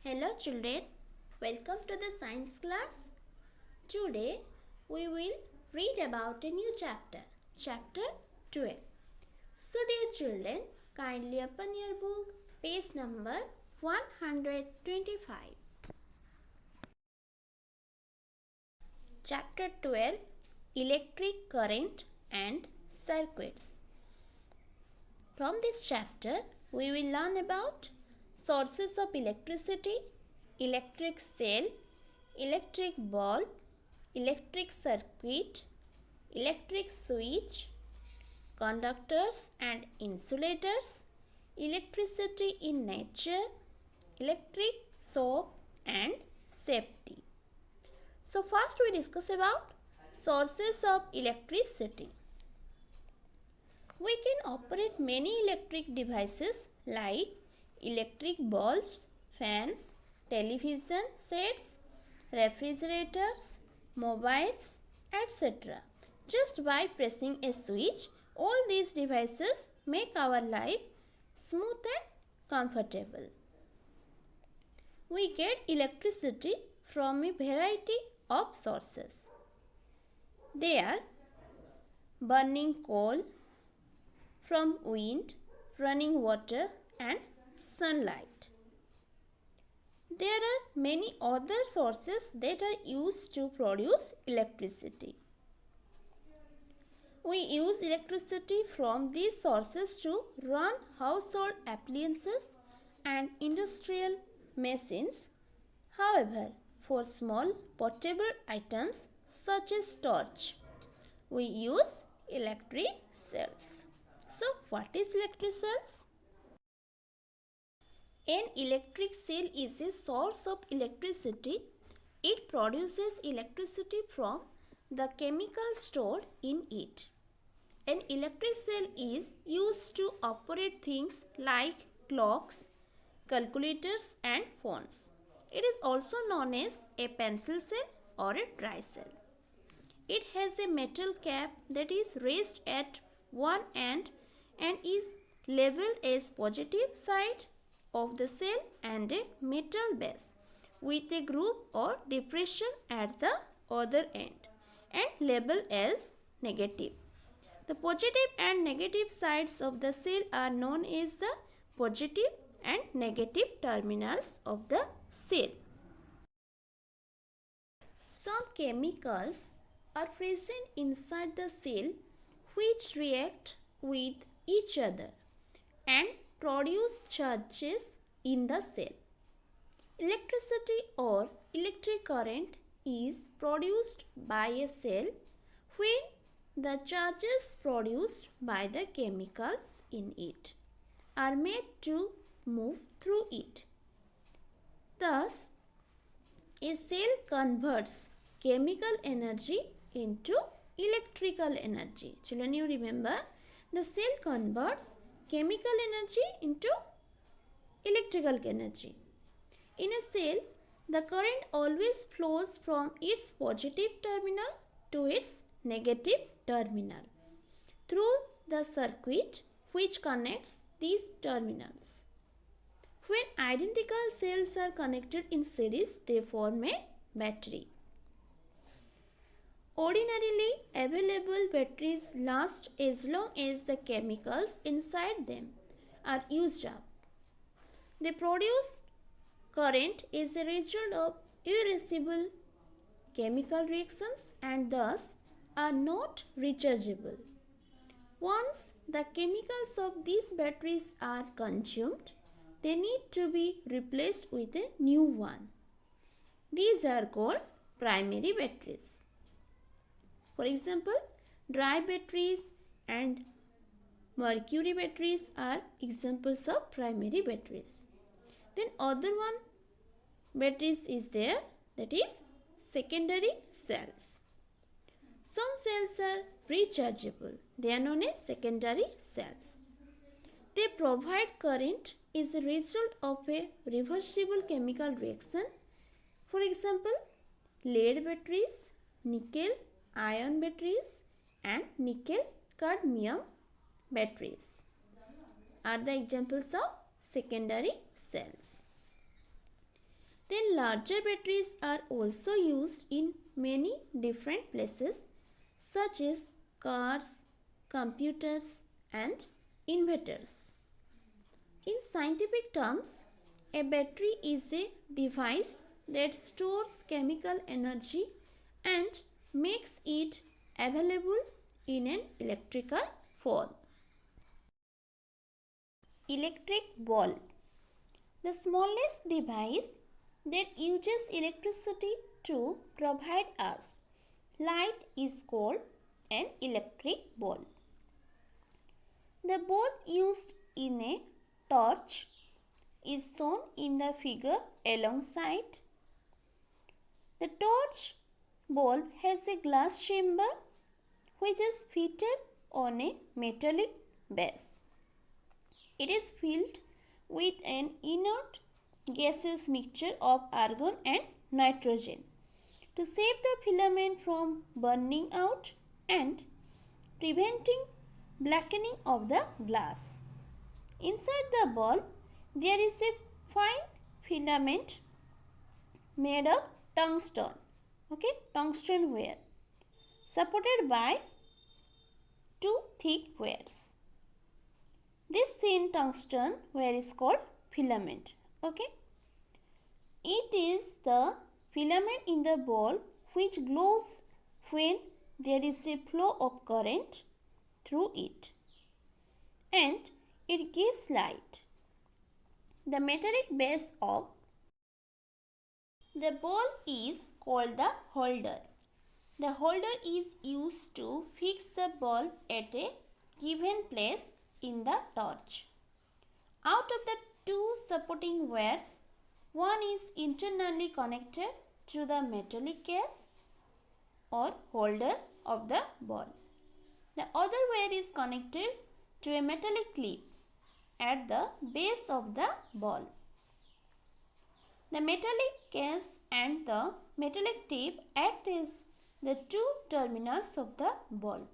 Hello children, welcome to the science class. Today we will read about a new chapter, chapter 12. So dear children, kindly open your book, page number 125. Chapter 12, Electric Current and Circuits. From this chapter, we will learn about sources of electricity, electric cell, electric bulb, electric circuit, electric switch, conductors and insulators, electricity in nature, electric shock and safety. So first we discuss about sources of electricity. We can operate many electric devices like electric bulbs, fans, television sets, refrigerators, mobiles, etc. Just by pressing a switch, all these devices make our life smooth and comfortable. We get electricity from a variety of sources. They are burning coal, from wind, running water and sunlight. There are many other sources that are used to produce electricity. We use electricity from these sources to run household appliances and industrial machines. However, for small portable items such as torch, we use electric cells. So, what is electric cells? An electric cell is a source of electricity. It produces electricity from the chemical stored in it. An electric cell is used to operate things like clocks, calculators and phones. It is also known as a pencil cell or a dry cell. It has a metal cap that is raised at one end and is labeled as positive side of the cell and a metal base with a groove or depression at the other end and labeled as negative. The positive and negative sides of the cell are known as the positive and negative terminals of the cell. Some chemicals are present inside the cell which react with each other and produce charges in the cell. Electricity or electric current is produced by a cell when the charges produced by the chemicals in it are made to move through it. Thus, a cell converts chemical energy into electrical energy. Children, you remember, the cell converts chemical energy into electrical energy. In a cell, the current always flows from its positive terminal to its negative terminal through the circuit which connects these terminals. When identical cells are connected in series, they form a battery. Ordinarily, available batteries last as long as the chemicals inside them are used up. They produce current as a result of irreversible chemical reactions and thus are not rechargeable. Once the chemicals of these batteries are consumed, they need to be replaced with a new one. These are called primary batteries. For example, dry batteries and mercury batteries are examples of primary batteries. Then other one batteries is there, that is secondary cells. Some cells are rechargeable. They are known as secondary cells. They provide current as a result of a reversible chemical reaction. For example, lead batteries, nickel ion batteries and nickel cadmium batteries are the examples of secondary cells. larger batteries are also used in many different places such as cars, computers and inverters. In scientific terms, a battery is a device that stores chemical energy and makes it available in an electrical form. Electric bulb. The smallest device that uses electricity to provide us light is called an electric bulb. The bulb used in a torch is shown in the figure alongside. The torch bulb has a glass chamber which is fitted on a metallic base. It is filled with an inert gaseous mixture of argon and nitrogen to save the filament from burning out and preventing blackening of the glass. Inside the bulb, there is a fine filament made of tungsten, tungsten wire, supported by two thick wires. This thin tungsten wire is called filament. It is the filament in the bulb which glows when there is a flow of current through it, and it gives light. The metallic base of the bulb is called the holder. The holder is used to fix the bulb at a given place in the torch. Out of the two supporting wires, one is internally connected to the metallic case or holder of the bulb. The other wire is connected to a metallic clip at the base of the bulb. The metallic case and the metallic tip act as the two terminals of the bulb.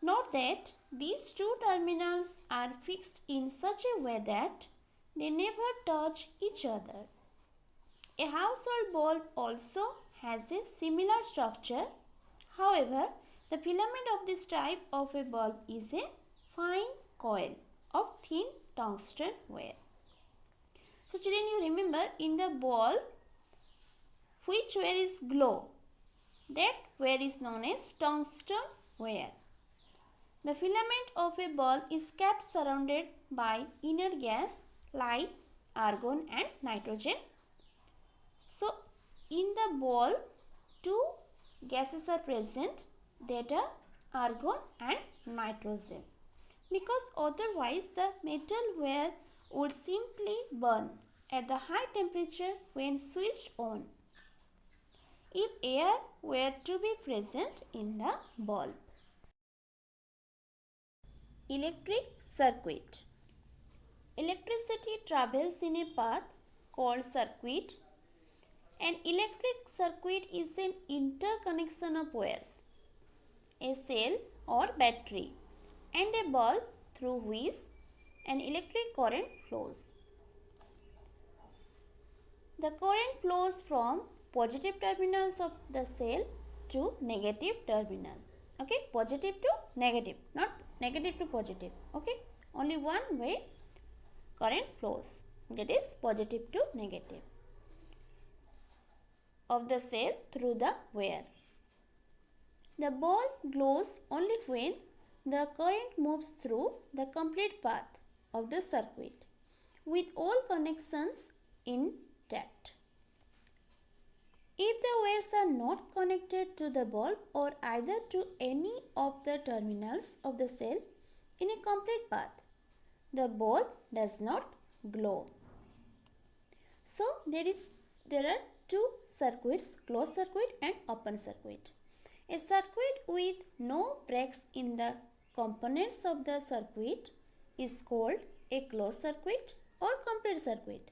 Note that these two terminals are fixed in such a way that they never touch each other. A household bulb also has a similar structure. However, the filament of this type of a bulb is a fine coil of thin tungsten wire. So children, you remember in the bulb which wire is glow? That wire is known as tungsten wire. The filament of a bulb is kept surrounded by inert gas like argon and nitrogen. So in the bulb, two gases are present, that are argon and nitrogen, because otherwise the metal wire would simply burn at the high temperature when switched on if air were to be present in the bulb. Electric circuit. Electricity travels in a path called circuit. An electric circuit is an interconnection of wires, a cell or battery, and a bulb through which an electric current flows. The current flows from positive terminals of the cell to negative terminal. Positive to negative, not negative to positive. Only one way current flows, that is positive to negative of the cell through the wire. The bulb glows only when the current moves through the complete path of the circuit with all connections intact. If the wires are not connected to the bulb or either to any of the terminals of the cell in a complete path, the bulb does not glow. So there are two circuits, closed circuit and open circuit. A circuit with no breaks in the components of the circuit is called a closed circuit or complete circuit.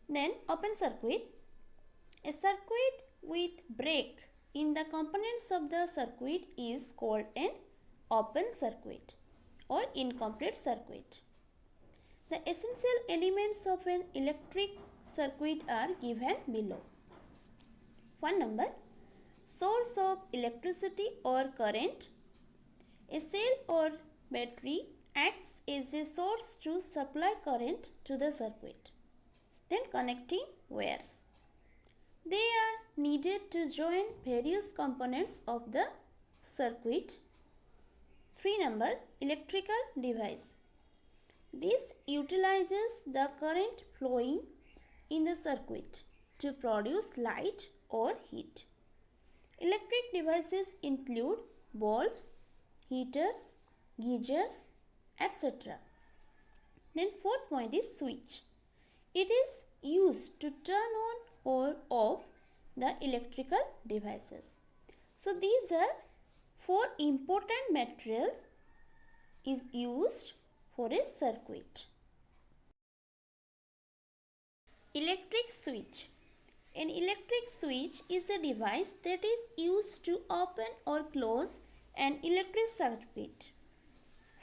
Then open circuit. A circuit with break in the components of the circuit is called an open circuit or incomplete circuit. The essential elements of an electric circuit are given below. One number, source of electricity or current. A cell or battery acts as a source to supply current to the circuit. Then connecting wires. They are needed to join various components of the circuit. 3 number, electrical device. This utilizes the current flowing in the circuit to produce light or heat. Electric devices include bulbs, heaters, geysers, etc. Then fourth point is switch. It is used to turn on or off the electrical devices. So these are 4 important material is used for a circuit. Electric switch. An electric switch is a device that is used to open or close an electric circuit.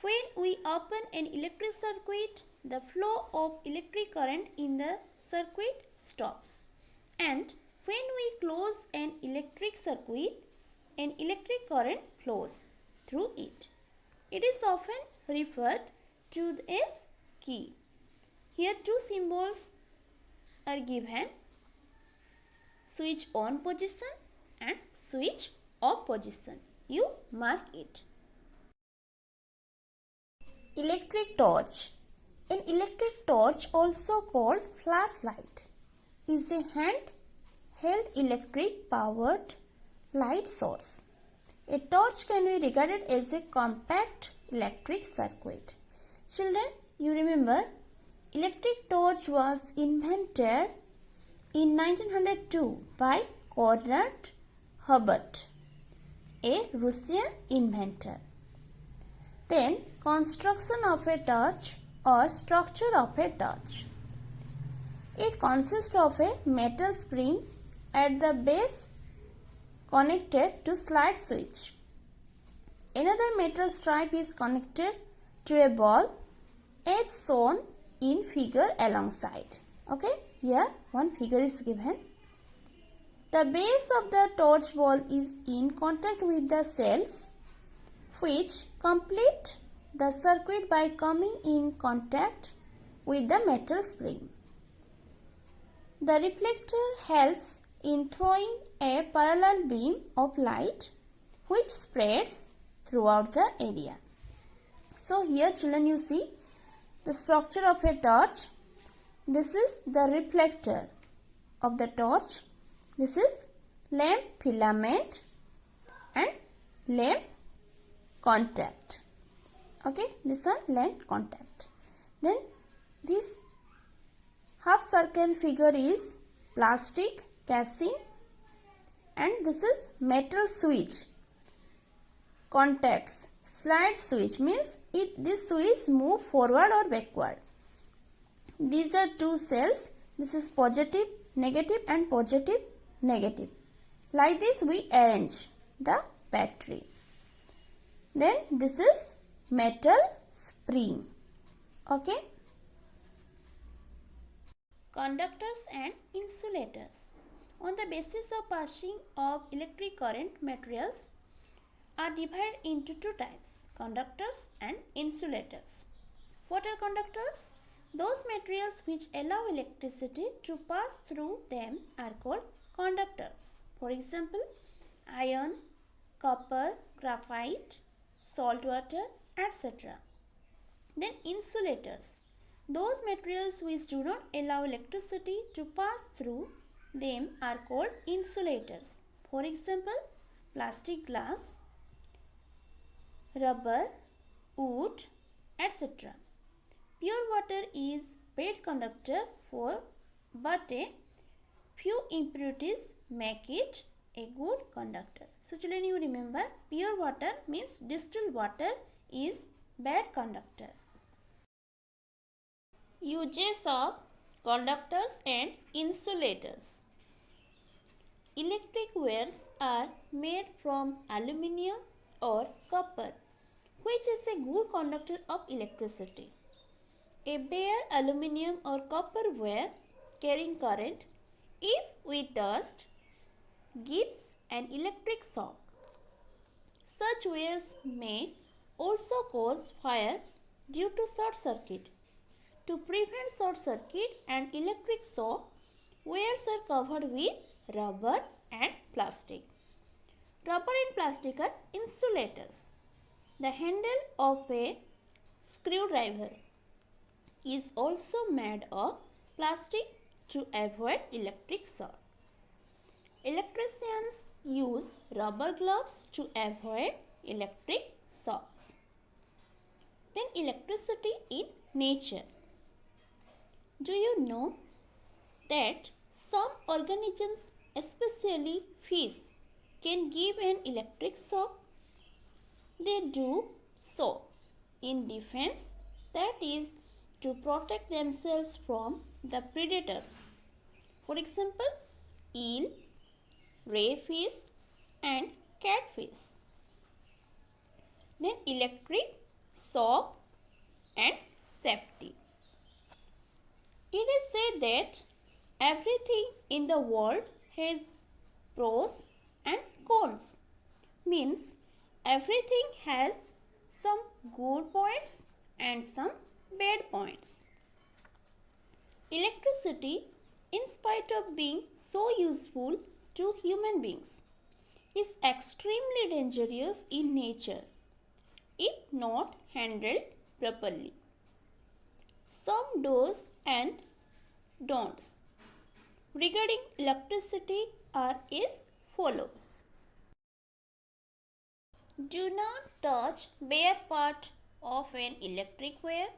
When we open an electric circuit, the flow of electric current in the circuit stops. And when we close an electric circuit, an electric current flows through it. It is often referred to as key. Here 2 symbols are given, switch on position and switch off position. You mark it. Electric torch. An electric torch, also called flashlight, is a hand-held electric powered light source. A torch can be regarded as a compact electric circuit. Children, you remember, electric torch was invented in 1902 by Conrad Hubert, a Russian inventor. Then, construction of a torch or structure of a torch. It consists of a metal spring at the base connected to slide switch. Another metal stripe is connected to a ball as shown in figure alongside. Okay, here one figure is given. The base of the torch ball is in contact with the cells which complete the circuit by coming in contact with the metal spring. The reflector helps in throwing a parallel beam of light which spreads throughout the area. So here children, you see the structure of a torch. This is the reflector of the torch. This is lamp filament and lamp contact. Okay, this one lamp contact. Then this half circle figure is plastic casing and this is metal switch. Contacts. Slide switch means this switch move forward or backward. These are 2 cells. This is positive, negative and positive, negative. Like this we arrange the battery. Then this is metal spring. Okay. Conductors and insulators. On the basis of passing of electric current, materials are divided into 2 types, conductors and insulators. What are conductors? Those materials which allow electricity to pass through them are called conductors. For example, iron, copper, graphite, salt water, etc. Then insulators. Those materials which do not allow electricity to pass through them are called insulators. For example, plastic, glass, rubber, wood, etc. Pure water is bad conductor but a few impurities make it a good conductor. So children, you remember, pure water means distilled water is bad conductor. Uses of conductors and insulators. Electric wires are made from aluminium or copper, which is a good conductor of electricity. A bare aluminum or copper wire carrying current, if we touched, gives an electric shock. Such wires may also cause fire due to short circuit. To prevent short circuit and electric shock, wires are covered with rubber and plastic. Rubber and plastic are insulators. The handle of a screwdriver is also made of plastic to avoid electric shock. Electricians use rubber gloves to avoid electric shocks. Then electricity in nature. Do you know that some organisms, especially fish, can give an electric shock? They do so in defense, that is, to protect themselves from the predators. For example, eel, ray fish and catfish. Then electric shock and safety. It is said that everything in the world has pros and cons. Means everything has some good points and some bad points. Electricity, in spite of being so useful to human beings, is extremely dangerous in nature if not handled properly. Some do's and don'ts regarding electricity are as follows. Do not touch bare part of an electric wire.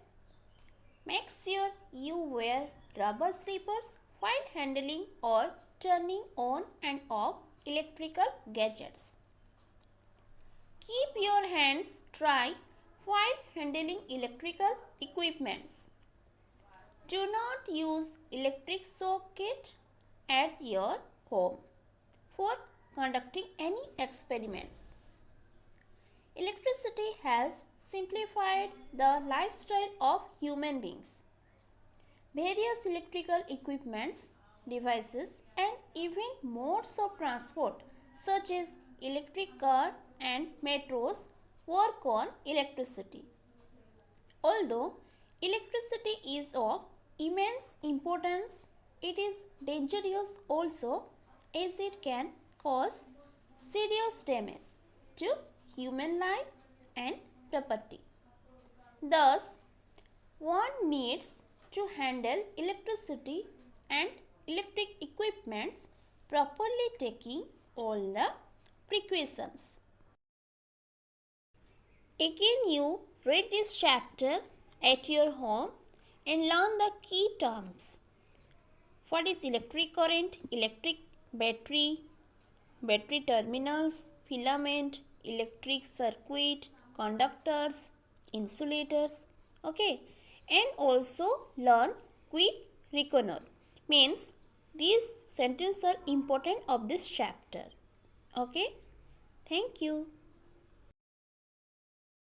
Make sure you wear rubber slippers while handling or turning on and off electrical gadgets. Keep your hands dry while handling electrical equipments. Do not use electric socket at your home for conducting any experiments. Electricity has simplified the lifestyle of human beings. Various electrical equipments, devices and even modes of transport such as electric car and metros work on electricity. Although electricity is of immense importance, it is dangerous also as it can cause serious damage to human life and property. Thus, one needs to handle electricity and electric equipments properly, taking all the precautions. Again, you read this chapter at your home and learn the key terms. What is electric current, electric battery, battery terminals, filament, electric circuit, conductors, insulators. Okay, and also learn quick reckoner. Means these sentences are important of this chapter. Okay, thank you.